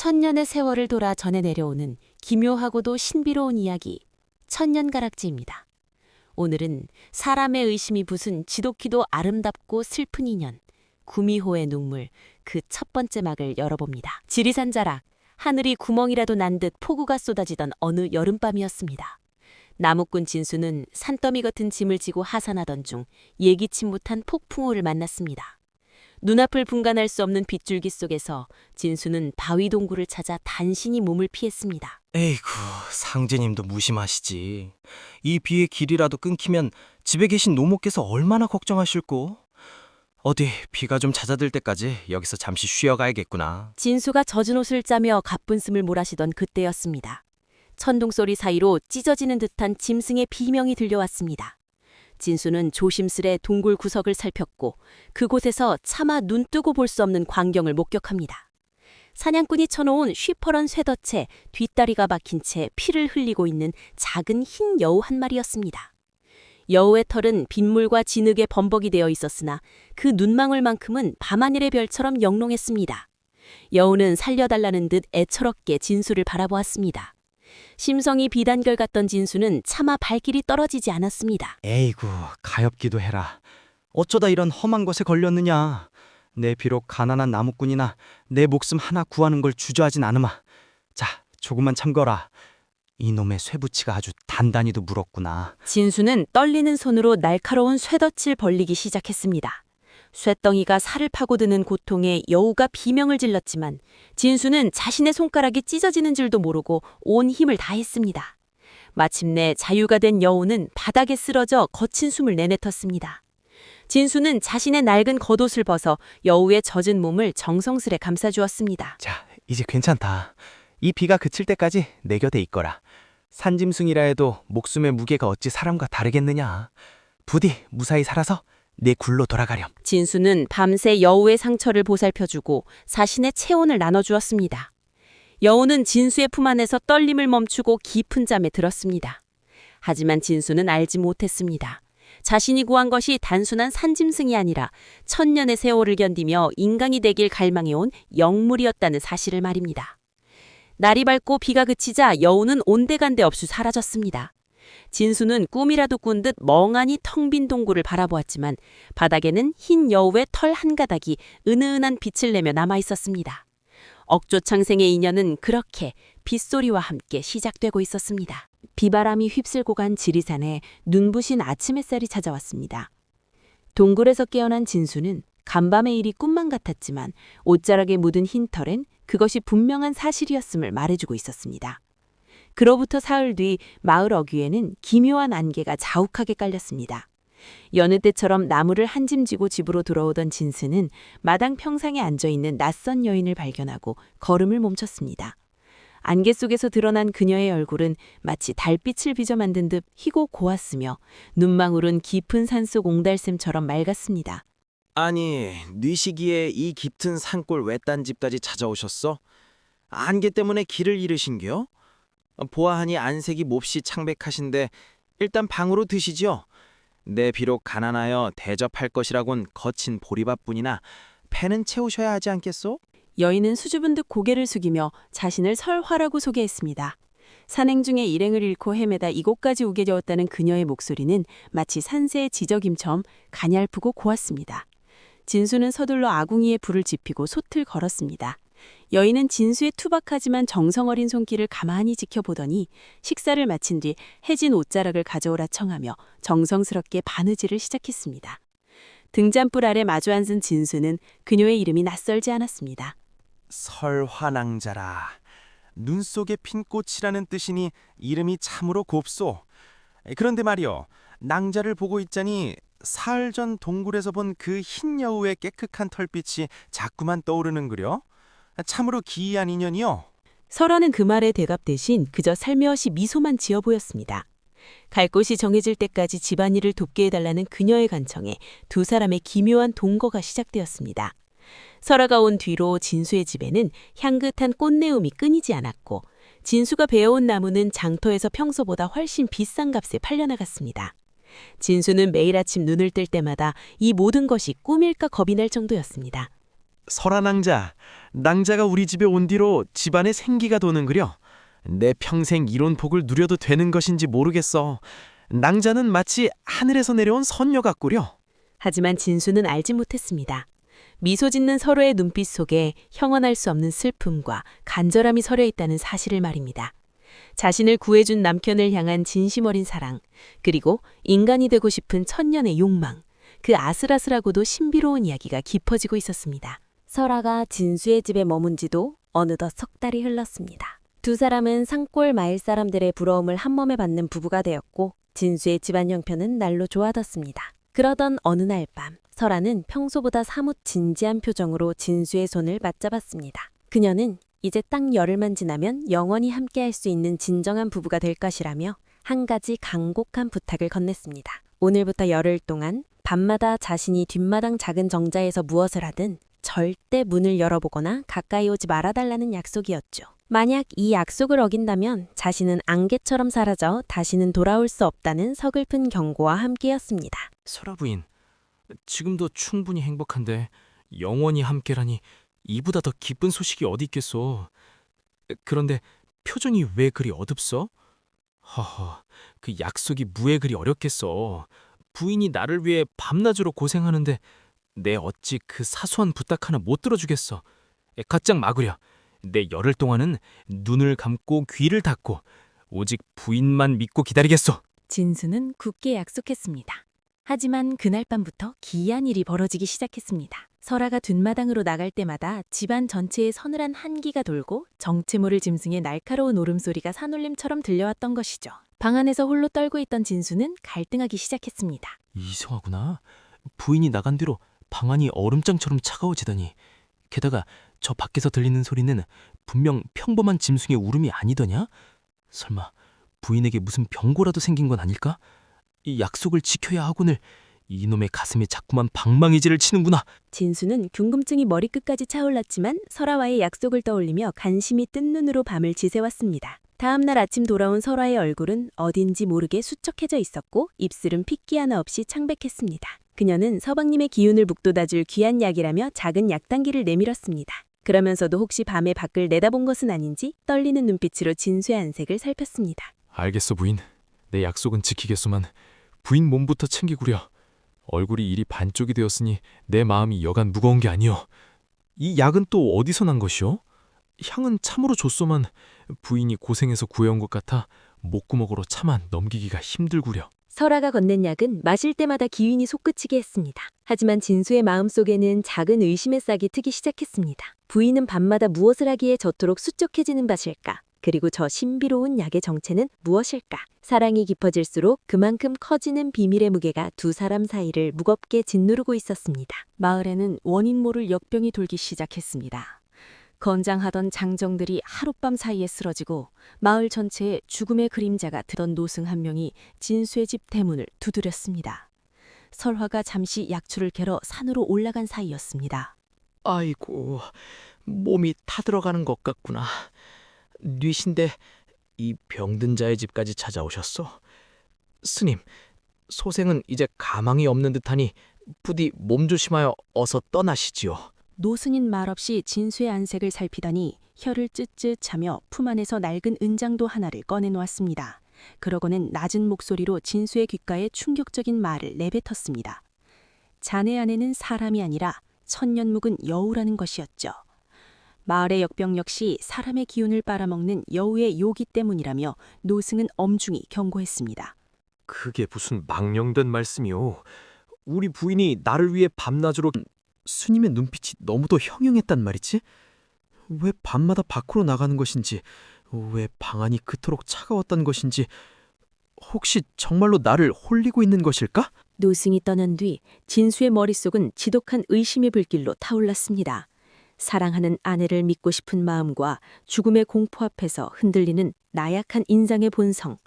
천년의 세월을 돌아 전해 내려오는 기묘하고도 신비로운 이야기, 천년가락지입니다. 오늘은 사람의 의심이 부순 지독히도 아름답고 슬픈 인연, 구미호의 눈물, 그 첫 번째 막을 열어봅니다. 지리산자락, 하늘이 구멍이라도 난 듯 폭우가 쏟아지던 어느 여름밤이었습니다. 나무꾼 진수는 산더미 같은 짐을 지고 하산하던 중 예기치 못한 폭풍우를 만났습니다. 눈앞을 분간할 수 없는 빗줄기 속에서 진수는 바위 동굴을 찾아 단신히 몸을 피했습니다. 에이구, 상제님도 무심하시지. 이 비의 길이라도 끊기면 집에 계신 노모께서 얼마나 걱정하실꼬. 어디 비가 좀 잦아들 때까지 여기서 잠시 쉬어가야겠구나. 진수가 젖은 옷을 짜며 가뿐숨을 몰아쉬던 그때였습니다. 천둥소리 사이로 찢어지는 듯한 짐승의 비명이 들려왔습니다. 진수는 조심스레 동굴 구석을 살폈고 그곳에서 차마 눈 뜨고 볼 수 없는 광경을 목격합니다. 사냥꾼이 쳐놓은 쉬퍼런 쇠덫에 뒷다리가 박힌 채 피를 흘리고 있는 작은 흰 여우 한 마리였습니다. 여우의 털은 빗물과 진흙에 범벅이 되어 있었으나 그 눈망울만큼은 밤하늘의 별처럼 영롱했습니다. 여우는 살려달라는 듯 애처롭게 진수를 바라보았습니다. 심성이 비단결 같던 진수는 차마 발길이 떨어지지 않았습니다. 에이구, 가엾기도 해라. 어쩌다 이런 험한 것에 걸렸느냐. 내 비록 가난한 나무꾼이나 내 목숨 하나 구하는 걸 주저하진 않으마. 자, 조금만 참거라. 이놈의 쇠붙이가 아주 단단히도 물었구나. 진수는 떨리는 손으로 날카로운 쇠덫을 벌리기 시작했습니다. 쇠덩이가 살을 파고드는 고통에 여우가 비명을 질렀지만 진수는 자신의 손가락이 찢어지는 줄도 모르고 온 힘을 다했습니다. 마침내 자유가 된 여우는 바닥에 쓰러져 거친 숨을 내뱉었습니다. 진수는 자신의 낡은 겉옷을 벗어 여우의 젖은 몸을 정성스레 감싸주었습니다. 자, 이제 괜찮다. 이 비가 그칠 때까지 내 곁에 있거라. 산짐승이라 해도 목숨의 무게가 어찌 사람과 다르겠느냐. 부디 무사히 살아서 내 굴로 돌아가렴. 진수는 밤새 여우의 상처를 보살펴주고 자신의 체온을 나눠주었습니다. 여우는 진수의 품 안에서 떨림을 멈추고 깊은 잠에 들었습니다. 하지만 진수는 알지 못했습니다. 자신이 구한 것이 단순한 산짐승이 아니라 천년의 세월을 견디며 인간이 되길 갈망해온 영물이었다는 사실을 말입니다. 날이 밝고 비가 그치자 여우는 온데간데 없이 사라졌습니다. 진수는 꿈이라도 꾼 듯 멍하니 텅 빈 동굴을 바라보았지만 바닥에는 흰 여우의 털 한 가닥이 은은한 빛을 내며 남아 있었습니다. 억조창생의 인연은 그렇게 빗소리와 함께 시작되고 있었습니다. 비바람이 휩쓸고 간 지리산에 눈부신 아침 햇살이 찾아왔습니다. 동굴에서 깨어난 진수는 간밤의 일이 꿈만 같았지만 옷자락에 묻은 흰 털엔 그것이 분명한 사실이었음을 말해주고 있었습니다. 그로부터 사흘 뒤 마을 어귀에는 기묘한 안개가 자욱하게 깔렸습니다. 여느 때처럼 나무를 한 짐 지고 집으로 돌아오던 진수는 마당 평상에 앉아있는 낯선 여인을 발견하고 걸음을 멈췄습니다. 안개 속에서 드러난 그녀의 얼굴은 마치 달빛을 빚어 만든 듯 희고 고왔으며 눈망울은 깊은 산속 옹달샘처럼 맑았습니다. 아니, 네 시기에 이 깊은 산골 외딴 집까지 찾아오셨어? 안개 때문에 길을 잃으신겨? 보아하니 안색이 몹시 창백하신데 일단 방으로 드시지요. 내 비록 가난하여 대접할 것이라곤 거친 보리밥뿐이나 배는 채우셔야 하지 않겠소? 여인은 수줍은 듯 고개를 숙이며 자신을 설화라고 소개했습니다. 산행 중에 일행을 잃고 헤매다 이곳까지 오게 되었다는 그녀의 목소리는 마치 산새의 지저김처럼 가냘프고 고왔습니다. 진수는 서둘러 아궁이에 불을 지피고 솥을 걸었습니다. 여인은 진수의 투박하지만 정성어린 손길을 가만히 지켜보더니 식사를 마친 뒤 해진 옷자락을 가져오라 청하며 정성스럽게 바느질을 시작했습니다. 등잔불 아래 마주 앉은 진수는 그녀의 이름이 낯설지 않았습니다. 설화낭자라. 눈 속에 핀 꽃이라는 뜻이니 이름이 참으로 곱소. 그런데 말이요, 낭자를 보고 있자니 사흘 전 동굴에서 본 그 흰 여우의 깨끗한 털빛이 자꾸만 떠오르는구려. 참으로 기이한 인연이요. 설화는 그 말에 대답 대신 그저 살며시 미소만 지어 보였습니다. 갈 곳이 정해질 때까지 집안일을 돕게 해달라는 그녀의 간청에 두 사람의 기묘한 동거가 시작되었습니다. 설화가 온 뒤로 진수의 집에는 향긋한 꽃내음이 끊이지 않았고 진수가 베어온 나무는 장터에서 평소보다 훨씬 비싼 값에 팔려나갔습니다. 진수는 매일 아침 눈을 뜰 때마다 이 모든 것이 꿈일까 겁이 날 정도였습니다. 설아 낭자가 우리 집에 온 뒤로 집안에 생기가 도는그려. 내 평생 이런 복을 누려도 되는 것인지 모르겠어. 낭자는 마치 하늘에서 내려온 선녀 같구려. 하지만 진수는 알지 못했습니다. 미소 짓는 서로의 눈빛 속에 형언할 수 없는 슬픔과 간절함이 서려 있다는 사실을 말입니다. 자신을 구해준 남편을 향한 진심 어린 사랑, 그리고 인간이 되고 싶은 천년의 욕망, 그 아슬아슬하고도 신비로운 이야기가 깊어지고 있었습니다. 설아가 진수의 집에 머문 지도 어느덧 석 달이 흘렀습니다. 두 사람은 산골 마을 사람들의 부러움을 한몸에 받는 부부가 되었고 진수의 집안 형편은 날로 좋아졌습니다. 그러던 어느 날 밤, 설아는 평소보다 사뭇 진지한 표정으로 진수의 손을 맞잡았습니다. 그녀는 이제 딱 열흘만 지나면 영원히 함께할 수 있는 진정한 부부가 될 것이라며 한 가지 간곡한 부탁을 건넸습니다. 오늘부터 열흘 동안 밤마다 자신이 뒷마당 작은 정자에서 무엇을 하든 절대 문을 열어보거나 가까이 오지 말아달라는 약속이었죠. 만약 이 약속을 어긴다면 자신은 안개처럼 사라져 다시는 돌아올 수 없다는 서글픈 경고와 함께였습니다. 설아 부인, 지금도 충분히 행복한데 영원히 함께라니 이보다 더 기쁜 소식이 어디 있겠소. 그런데 표정이 왜 그리 어둡소? 허허, 그 약속이 무에 그리 어렵겠어. 부인이 나를 위해 밤낮으로 고생하는데 내 어찌 그 사소한 부탁 하나 못 들어주겠어. 갓장 막으려. 내 열흘 동안은 눈을 감고 귀를 닫고 오직 부인만 믿고 기다리겠소. 진수는 굳게 약속했습니다. 하지만 그날 밤부터 기이한 일이 벌어지기 시작했습니다. 설아가 뒷마당으로 나갈 때마다 집안 전체에 서늘한 한기가 돌고 정체 모를 짐승의 날카로운 울음소리가 산울림처럼 들려왔던 것이죠. 방 안에서 홀로 떨고 있던 진수는 갈등하기 시작했습니다. 이상하구나. 부인이 나간 뒤로 방 안이 얼음장처럼 차가워지더니 게다가 저 밖에서 들리는 소리는 분명 평범한 짐승의 울음이 아니더냐? 설마 부인에게 무슨 병고라도 생긴 건 아닐까? 이 약속을 지켜야 하거늘 이놈의 가슴에 자꾸만 방망이질을 치는구나. 진수는 궁금증이 머리끝까지 차올랐지만 설아와의 약속을 떠올리며 간심히 뜬 눈으로 밤을 지새웠습니다. 다음 날 아침 돌아온 설아의 얼굴은 어딘지 모르게 수척해져 있었고 입술은 핏기 하나 없이 창백했습니다. 그녀는 서방님의 기운을 북돋아줄 귀한 약이라며 작은 약단기를 내밀었습니다. 그러면서도 혹시 밤에 밖을 내다본 것은 아닌지 떨리는 눈빛으로 진수의 안색을 살폈습니다. 알겠어 부인. 내 약속은 지키겠소만 부인 몸부터 챙기구려. 얼굴이 이리 반쪽이 되었으니 내 마음이 여간 무거운 게 아니오. 이 약은 또 어디서 난 것이오? 향은 참으로 좋소만 부인이 고생해서 구해온 것 같아 목구멍으로 차마 넘기기가 힘들구려. 설아가 건넨 약은 마실 때마다 기운이 솟구치게 했습니다. 하지만 진수의 마음속에는 작은 의심의 싹이 트기 시작했습니다. 부인은 밤마다 무엇을 하기에 저토록 수척해지는 것일까? 그리고 저 신비로운 약의 정체는 무엇일까? 사랑이 깊어질수록 그만큼 커지는 비밀의 무게가 두 사람 사이를 무겁게 짓누르고 있었습니다. 마을에는 원인 모를 역병이 돌기 시작했습니다. 건장하던 장정들이 하룻밤 사이에 쓰러지고 마을 전체에 죽음의 그림자가 드던 노승 한 명이 진수의 집 대문을 두드렸습니다. 설화가 잠시 약초를 캐러 산으로 올라간 사이였습니다. 아이고, 몸이 타들어가는 것 같구나. 뉘신데 이 병든 자의 집까지 찾아오셨소? 스님, 소생은 이제 가망이 없는 듯하니 부디 몸조심하여 어서 떠나시지요. 노승인 말없이 진수의 안색을 살피더니 혀를 쯧쯧하며 품 안에서 낡은 은장도 하나를 꺼내놓았습니다. 그러고는 낮은 목소리로 진수의 귓가에 충격적인 말을 내뱉었습니다. 자네 안에는 사람이 아니라 천년 묵은 여우라는 것이었죠. 마을의 역병 역시 사람의 기운을 빨아먹는 여우의 요기 때문이라며 노승은 엄중히 경고했습니다. 그게 무슨 망령된 말씀이오. 우리 부인이 나를 위해 밤낮으로 스님의 눈빛이 너무도 형용했단 말이지? 왜 밤마다 밖으로 나가는 것인지, 왜 방 안이 그토록 차가웠던 것인지, 혹시 정말로 나를 홀리고 있는 것일까? 노승이 떠난 뒤 진수의 머릿속은 지독한 의심의 불길로 타올랐습니다. 사랑하는 아내를 믿고 싶은 마음과 죽음의 공포 앞에서 흔들리는 나약한 인상의 본성.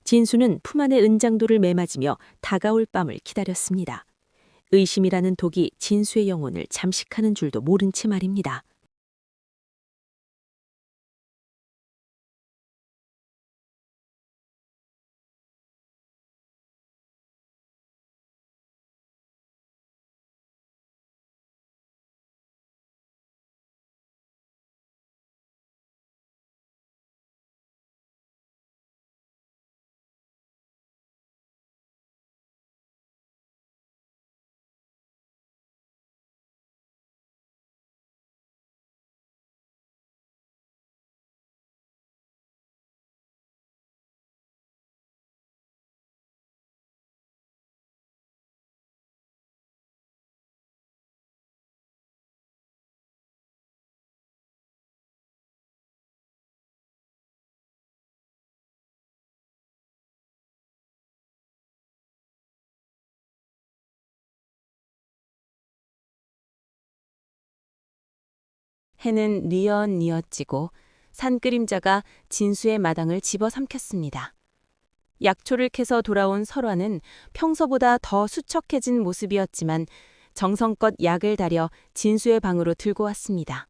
진수는 품 안의 은장도를 매맞으며 다가올 밤을 기다렸습니다. 의심이라는 독이 진수의 영혼을 잠식하는 줄도 모른 채 말입니다. 해는 뉘엿뉘엿 지고 산 그림자가 진수의 마당을 집어삼켰습니다. 약초를 캐서 돌아온 설화는 평소보다 더 수척해진 모습이었지만 정성껏 약을 다려 진수의 방으로 들고 왔습니다.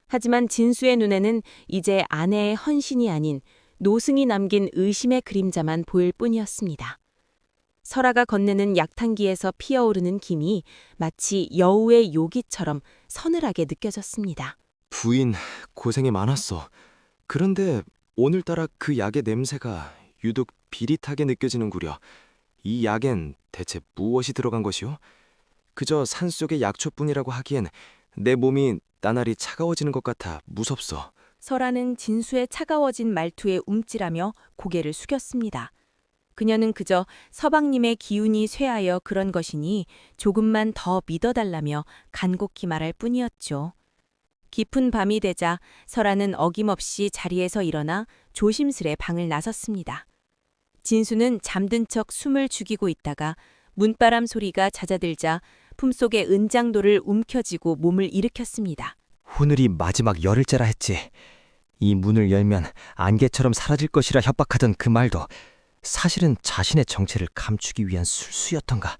하지만 진수의 눈에는 이제 아내의 헌신이 아닌 노승이 남긴 의심의 그림자만 보일 뿐이었습니다. 설아가 건네는 약탕기에서 피어오르는 김이 마치 여우의 요기처럼 서늘하게 느껴졌습니다. 부인, 고생이 많았어. 그런데 오늘따라 그 약의 냄새가 유독 비릿하게 느껴지는구려. 이 약엔 대체 무엇이 들어간 것이오? 그저 산속의 약초뿐이라고 하기엔 내 몸이 나날이 차가워지는 것 같아 무섭소. 설아는 진수의 차가워진 말투에 움찔하며 고개를 숙였습니다. 그녀는 그저 서방님의 기운이 쇠하여 그런 것이니 조금만 더 믿어달라며 간곡히 말할 뿐이었죠. 깊은 밤이 되자 설아는 어김없이 자리에서 일어나 조심스레 방을 나섰습니다. 진수는 잠든 척 숨을 죽이고 있다가 문바람 소리가 잦아들자 품속의 은장도를 움켜쥐고 몸을 일으켰습니다. 오늘이 마지막 열흘째라 했지. 이 문을 열면 안개처럼 사라질 것이라 협박하던 그 말도 사실은 자신의 정체를 감추기 위한 술수였던가.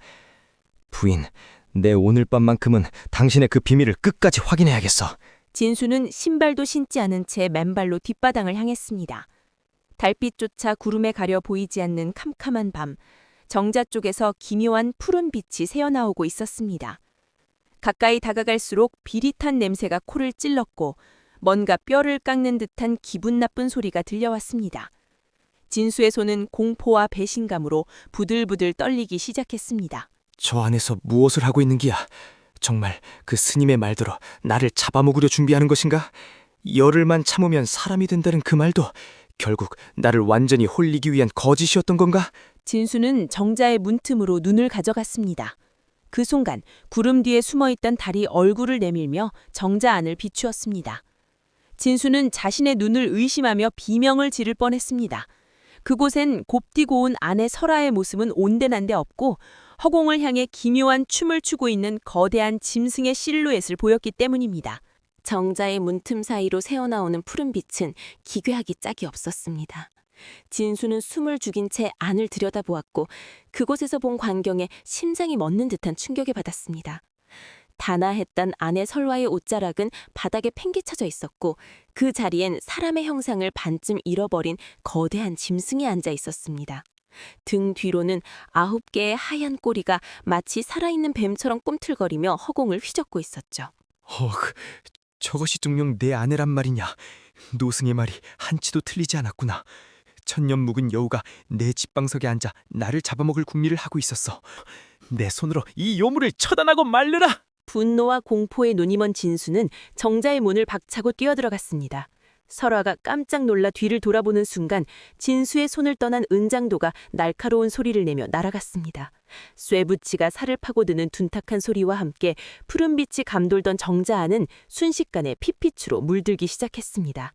부인, 내 오늘 밤만큼은 당신의 그 비밀을 끝까지 확인해야겠어. 진수는 신발도 신지 않은 채 맨발로 뒷바당을 향했습니다. 달빛조차 구름에 가려 보이지 않는 캄캄한 밤, 정자 쪽에서 기묘한 푸른 빛이 새어나오고 있었습니다. 가까이 다가갈수록 비릿한 냄새가 코를 찔렀고 뭔가 뼈를 깎는 듯한 기분 나쁜 소리가 들려왔습니다. 진수의 손은 공포와 배신감으로 부들부들 떨리기 시작했습니다. 저 안에서 무엇을 하고 있는 기야? 정말 그 스님의 말대로 나를 잡아먹으려 준비하는 것인가? 열흘만 참으면 사람이 된다는 그 말도 결국 나를 완전히 홀리기 위한 거짓이었던 건가? 진수는 정자의 문틈으로 눈을 가져갔습니다. 그 순간 구름 뒤에 숨어있던 달이 얼굴을 내밀며 정자 안을 비추었습니다. 진수는 자신의 눈을 의심하며 비명을 지를 뻔했습니다. 그곳엔 곱디고 온 아내 설아의 모습은 온데난데 없고 허공을 향해 기묘한 춤을 추고 있는 거대한 짐승의 실루엣을 보였기 때문입니다. 정자의 문틈 사이로 새어나오는 푸른 빛은 기괴하기 짝이 없었습니다. 진수는 숨을 죽인 채 안을 들여다보았고 그곳에서 본 광경에 심장이 멎는 듯한 충격을 받았습니다. 단아했던 아내 설화의 옷자락은 바닥에 팽개쳐져 있었고 그 자리엔 사람의 형상을 반쯤 잃어버린 거대한 짐승이 앉아 있었습니다. 등 뒤로는 9개의 하얀 꼬리가 마치 살아있는 뱀처럼 꿈틀거리며 허공을 휘젓고 있었죠. 저것이 분명 내 아내란 말이냐? 노승의 말이 한치도 틀리지 않았구나. 천년 묵은 여우가 내 집방석에 앉아 나를 잡아먹을 궁리를 하고 있었어. 내 손으로 이 요물을 처단하고 말르라! 분노와 공포에 눈이 먼 진수는 정자의 문을 박차고 뛰어들어갔습니다. 설화가 깜짝 놀라 뒤를 돌아보는 순간 진수의 손을 떠난 은장도가 날카로운 소리를 내며 날아갔습니다. 쇠붙이가 살을 파고드는 둔탁한 소리와 함께 푸른빛이 감돌던 정자 안은 순식간에 핏빛으로 물들기 시작했습니다.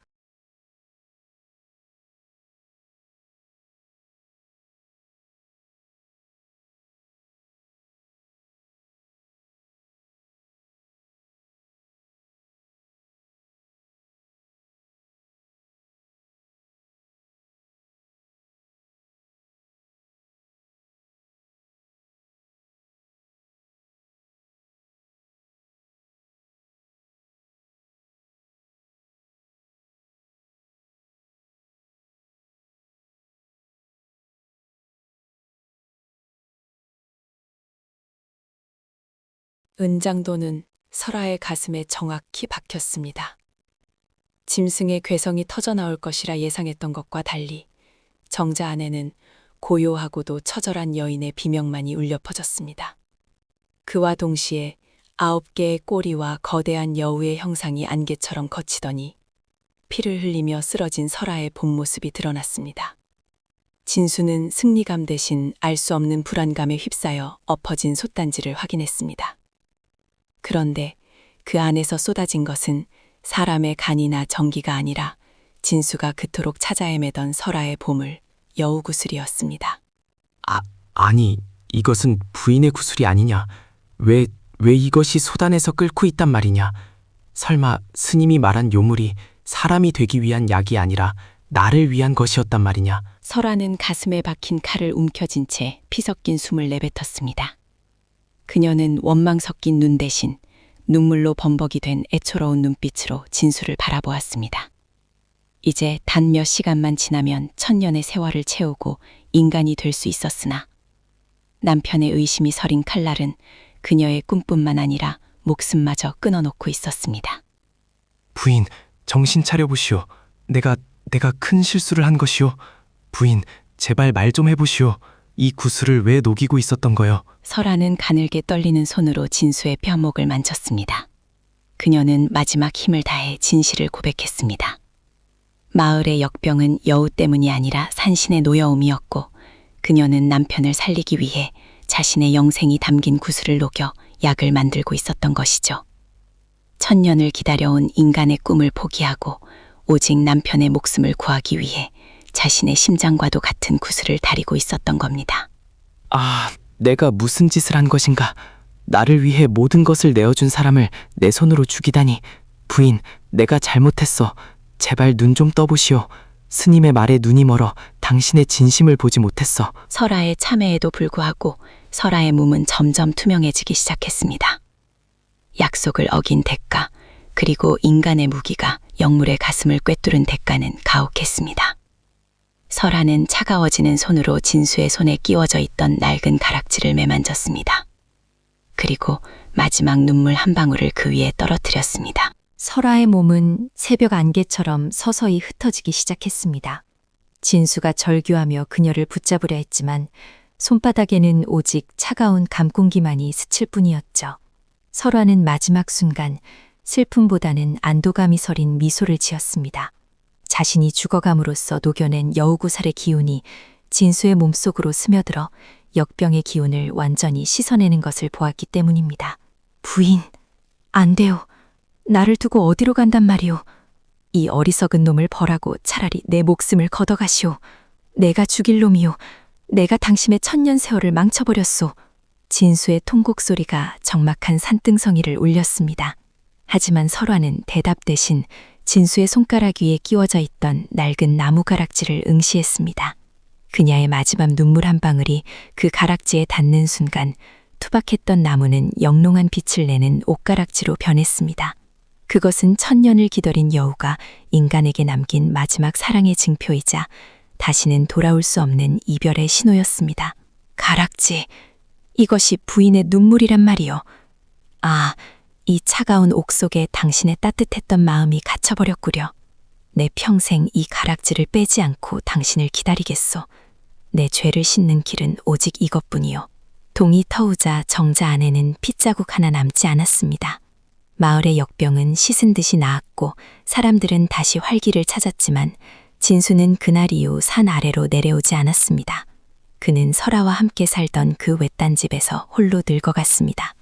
은장도는 설아의 가슴에 정확히 박혔습니다. 짐승의 괴성이 터져나올 것이라 예상했던 것과 달리 정자 안에는 고요하고도 처절한 여인의 비명만이 울려 퍼졌습니다. 그와 동시에 9개의 꼬리와 거대한 여우의 형상이 안개처럼 걷히더니 피를 흘리며 쓰러진 설아의 본 모습이 드러났습니다. 진수는 승리감 대신 알 수 없는 불안감에 휩싸여 엎어진 솥단지를 확인했습니다. 그런데 그 안에서 쏟아진 것은 사람의 간이나 전기가 아니라 진수가 그토록 찾아 헤매던 설아의 보물, 여우구슬이었습니다. 아니, 이것은 부인의 구슬이 아니냐? 왜 이것이 소단에서 끓고 있단 말이냐? 설마 스님이 말한 요물이 사람이 되기 위한 약이 아니라 나를 위한 것이었단 말이냐? 설아는 가슴에 박힌 칼을 움켜쥔 채 피 섞인 숨을 내뱉었습니다. 그녀는 원망 섞인 눈 대신 눈물로 범벅이 된 애초로운 눈빛으로 진수를 바라보았습니다. 이제 단 몇 시간만 지나면 천년의 세월을 채우고 인간이 될 수 있었으나 남편의 의심이 서린 칼날은 그녀의 꿈뿐만 아니라 목숨마저 끊어놓고 있었습니다. 부인, 정신 차려보시오. 내가 큰 실수를 한 것이오. 부인, 제발 말 좀 해보시오. 이 구슬을 왜 녹이고 있었던 거요? 설아는 가늘게 떨리는 손으로 진수의 뼈목을 만졌습니다. 그녀는 마지막 힘을 다해 진실을 고백했습니다. 마을의 역병은 여우 때문이 아니라 산신의 노여움이었고 그녀는 남편을 살리기 위해 자신의 영생이 담긴 구슬을 녹여 약을 만들고 있었던 것이죠. 천년을 기다려온 인간의 꿈을 포기하고 오직 남편의 목숨을 구하기 위해 자신의 심장과도 같은 구슬을 다리고 있었던 겁니다. 아, 내가 무슨 짓을 한 것인가? 나를 위해 모든 것을 내어준 사람을 내 손으로 죽이다니. 부인, 내가 잘못했어. 제발 눈 좀 떠보시오. 스님의 말에 눈이 멀어 당신의 진심을 보지 못했어. 설아의 참회에도 불구하고 설아의 몸은 점점 투명해지기 시작했습니다. 약속을 어긴 대가, 그리고 인간의 무기가 영물의 가슴을 꿰뚫은 대가는 가혹했습니다. 설아는 차가워지는 손으로 진수의 손에 끼워져 있던 낡은 가락지를 매만졌습니다. 그리고 마지막 눈물 한 방울을 그 위에 떨어뜨렸습니다. 설아의 몸은 새벽 안개처럼 서서히 흩어지기 시작했습니다. 진수가 절규하며 그녀를 붙잡으려 했지만 손바닥에는 오직 차가운 감공기만이 스칠 뿐이었죠. 설아는 마지막 순간 슬픔보다는 안도감이 서린 미소를 지었습니다. 자신이 죽어감으로써 녹여낸 여우구살의 기운이 진수의 몸속으로 스며들어 역병의 기운을 완전히 씻어내는 것을 보았기 때문입니다. 부인, 안 돼요. 나를 두고 어디로 간단 말이오. 이 어리석은 놈을 벌하고 차라리 내 목숨을 걷어가시오. 내가 죽일 놈이오. 내가 당신의 천년 세월을 망쳐버렸소. 진수의 통곡 소리가 적막한 산등성이를 울렸습니다. 하지만 설화는 대답 대신 진수의 손가락 위에 끼워져 있던 낡은 나무 가락지를 응시했습니다. 그녀의 마지막 눈물 한 방울이 그 가락지에 닿는 순간 투박했던 나무는 영롱한 빛을 내는 옷가락지로 변했습니다. 그것은 천년을 기다린 여우가 인간에게 남긴 마지막 사랑의 증표이자 다시는 돌아올 수 없는 이별의 신호였습니다. 가락지, 이것이 부인의 눈물이란 말이요. 아, 이 차가운 옥 속에 당신의 따뜻했던 마음이 갇혀버렸구려. 내 평생 이 가락지를 빼지 않고 당신을 기다리겠소. 내 죄를 씻는 길은 오직 이것뿐이요. 동이 터우자 정자 안에는 핏자국 하나 남지 않았습니다. 마을의 역병은 씻은 듯이 나았고 사람들은 다시 활기를 찾았지만 진수는 그날 이후 산 아래로 내려오지 않았습니다. 그는 설아와 함께 살던 그 외딴 집에서 홀로 늙어갔습니다.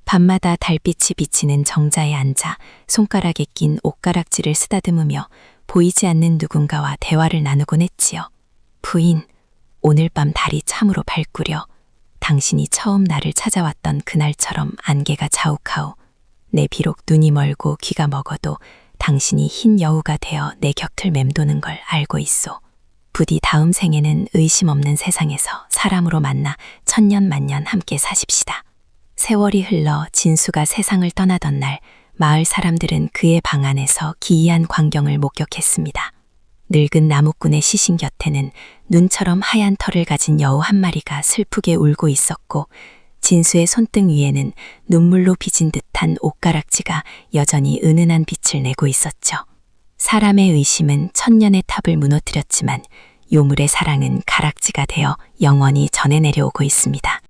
밤마다 달빛이 비치는 정자에 앉아 손가락에 낀 옷가락지를 쓰다듬으며 보이지 않는 누군가와 대화를 나누곤 했지요. 부인, 오늘 밤 달이 참으로 밝구려. 당신이 처음 나를 찾아왔던 그날처럼 안개가 자욱하오. 내 비록 눈이 멀고 귀가 먹어도 당신이 흰 여우가 되어 내 곁을 맴도는 걸 알고 있소. 부디 다음 생에는 의심 없는 세상에서 사람으로 만나 천년 만년 함께 사십시다. 세월이 흘러 진수가 세상을 떠나던 날 마을 사람들은 그의 방 안에서 기이한 광경을 목격했습니다. 늙은 나무꾼의 시신 곁에는 눈처럼 하얀 털을 가진 여우 한 마리가 슬프게 울고 있었고 진수의 손등 위에는 눈물로 빚은 듯한 옷가락지가 여전히 은은한 빛을 내고 있었죠. 사람의 의심은 천년의 탑을 무너뜨렸지만 요물의 사랑은 가락지가 되어 영원히 전해 내려오고 있습니다.